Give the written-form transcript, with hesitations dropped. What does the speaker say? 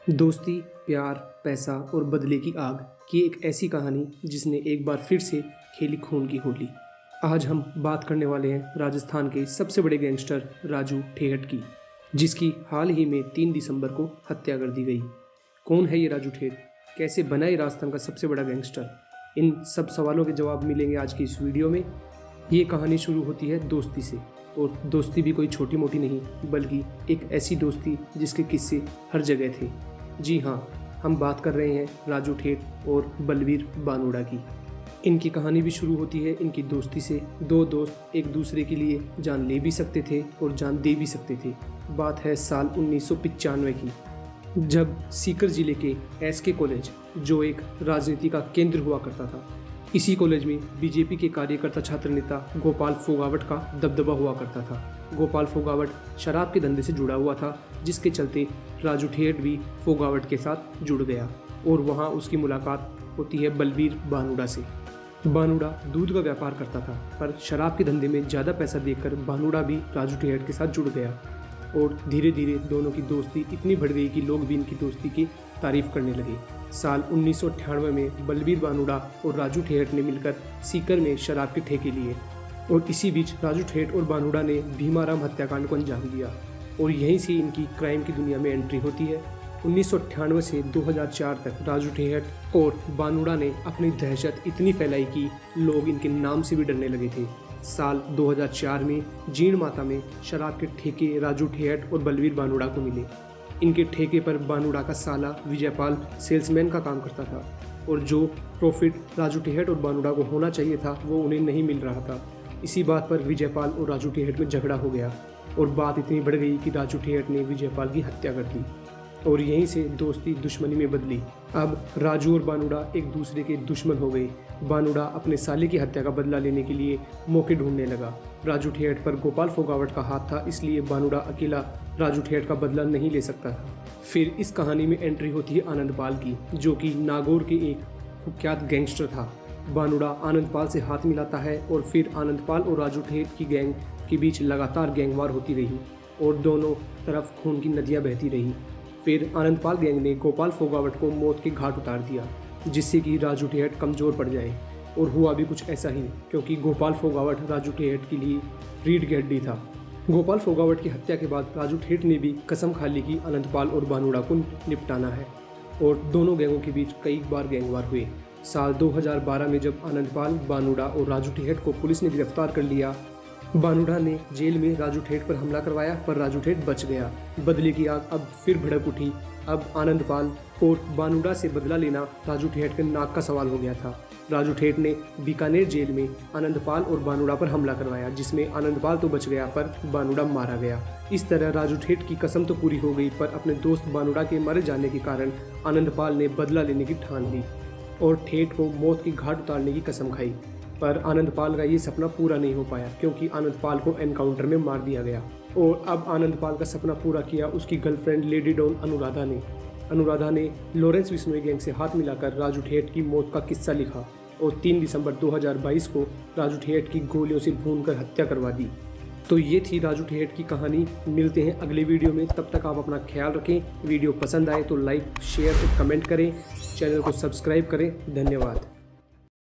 दोस्ती, प्यार, पैसा और बदले की आग की एक ऐसी कहानी जिसने एक बार फिर से खेली खून की होली। आज हम बात करने वाले हैं राजस्थान के सबसे बड़े गैंगस्टर राजू ठेहट की, जिसकी हाल ही में 3 दिसंबर को हत्या कर दी गई। कौन है ये राजू ठेहट? कैसे बना ये राजस्थान का सबसे बड़ा गैंगस्टर? इन सब सवालों के जवाब मिलेंगे आज की इस वीडियो में। ये कहानी शुरू होती है दोस्ती से, और दोस्ती भी कोई छोटी मोटी नहीं, बल्कि एक ऐसी दोस्ती जिसके किस्से हर जगह थे। जी हाँ, हम बात कर रहे हैं राजू ठेहट और बलवीर बानोड़ा की। इनकी कहानी भी शुरू होती है इनकी दोस्ती से। दो दोस्त एक दूसरे के लिए जान ले भी सकते थे और जान दे भी सकते थे। बात है साल 1995 की, जब सीकर जिले के एसके कॉलेज, जो एक राजनीति का केंद्र हुआ करता था, इसी कॉलेज में बीजेपी के कार्यकर्ता छात्र नेता गोपाल फोगावट का दबदबा हुआ करता था। गोपाल फोगावट शराब के धंधे से जुड़ा हुआ था, जिसके चलते राजू ठेहट भी फोगावट के साथ जुड़ गया और वहाँ उसकी मुलाकात होती है बलवीर बानोड़ा से। बानोड़ा दूध का व्यापार करता था, पर शराब के धंधे में ज़्यादा पैसा देखकर बानोड़ा भी राजू ठेहट के साथ जुड़ गया और धीरे धीरे दोनों की दोस्ती इतनी बढ़ गई कि लोग भी इनकी दोस्ती की तारीफ करने लगे। साल 1998 में बलवीर बानोड़ा और राजू ठेहट ने मिलकर सीकर में शराब के ठेके लिए, और इसी बीच राजू ठेहट और बानोड़ा ने भीमाराम हत्याकांड को अंजाम दिया, और यहीं से इनकी क्राइम की दुनिया में एंट्री होती है। 1998 से 2004 तक राजू ठेहट और बानोड़ा ने अपनी दहशत इतनी फैलाई कि लोग इनके नाम से भी डरने लगे थे। साल 2004 में जीण माता में शराब के ठेके राजू ठेहट और बलवीर बानोड़ा को मिले। इनके ठेके पर बानोड़ा का साला विजयपाल सेल्समैन का काम करता था, और जो प्रॉफिट राजू ठेहट और बानोड़ा को होना चाहिए था वो उन्हें नहीं मिल रहा था। इसी बात पर विजयपाल और राजू ठेहट में झगड़ा हो गया, और बात इतनी बढ़ गई कि राजू ठेहट ने विजयपाल की हत्या कर दी, और यहीं से दोस्ती दुश्मनी में बदली। अब राजू और बानोड़ा एक दूसरे के दुश्मन हो गए। बानोड़ा अपने साले की हत्या का बदला लेने के लिए मौके ढूंढने लगा। राजू ठेहट पर गोपाल फोगावट का हाथ था, इसलिए बानोड़ा अकेला राजू ठेहट का बदला नहीं ले सकता था। फिर इस कहानी में एंट्री होती है आनंदपाल की, जो कि नागौर के एक कुख्यात गैंगस्टर था। बानोड़ा आनंदपाल से हाथ मिलाता है, और फिर आनंदपाल और राजू ठेहट की गैंग के बीच लगातार गैंगवार होती रही और दोनों तरफ खून की नदियाँ बहती रही। फिर आनंदपाल गैंग ने गोपाल फोगावट को मौत के घाट उतार दिया, जिससे कि राजू ठेहट कमज़ोर पड़ जाए, और हुआ भी कुछ ऐसा ही, क्योंकि गोपाल फोगावट राजू ठेहट के लिए रीढ़ की हड्डी था। गोपाल फोगावट की हत्या के बाद राजू ठेहट ने भी कसम खा ली कि आनंदपाल और बानोड़ा को निपटाना है, और दोनों गैंगों के बीच कई बार गैंगवार हुए। साल 2012 में जब आनंदपाल, बानोड़ा और राजू ठेहट को पुलिस ने गिरफ्तार कर लिया, बानोड़ा ने जेल में राजू ठेहट पर हमला करवाया, पर राजू ठेहट बच गया। बदले की आग अब फिर भड़क उठी। अब आनंदपाल और बानोड़ा से बदला लेना राजू ठेहट के नाक का सवाल हो गया था। राजू ठेहट ने बीकानेर जेल में आनंदपाल और बानोड़ा पर हमला करवाया, जिसमें आनंदपाल तो बच गया पर बानोड़ा मारा गया। इस तरह राजू ठेहट की कसम तो पूरी हो गई, पर अपने दोस्त बानोड़ा के मारे जाने के कारण आनंदपाल ने बदला लेने की ठान ली और ठेहट को मौत की घाट उतारने की कसम खाई। पर आनंदपाल का ये सपना पूरा नहीं हो पाया, क्योंकि आनंदपाल को एनकाउंटर में मार दिया गया। और अब आनंदपाल का सपना पूरा किया उसकी गर्लफ्रेंड लेडी डॉन अनुराधा ने। अनुराधा ने लॉरेंस बिश्नोई गैंग से हाथ मिलाकर राजू ठेहट की मौत का किस्सा लिखा, और 3 दिसंबर 2022 को राजू ठेहट की गोलियों से भूनकर हत्या करवा दी। तो ये थी राजू ठेहट की कहानी। मिलते हैं अगले वीडियो में, तब तक आप अपना ख्याल रखें। वीडियो पसंद आए तो लाइक, शेयर और कमेंट करें। चैनल को सब्सक्राइब करें। धन्यवाद।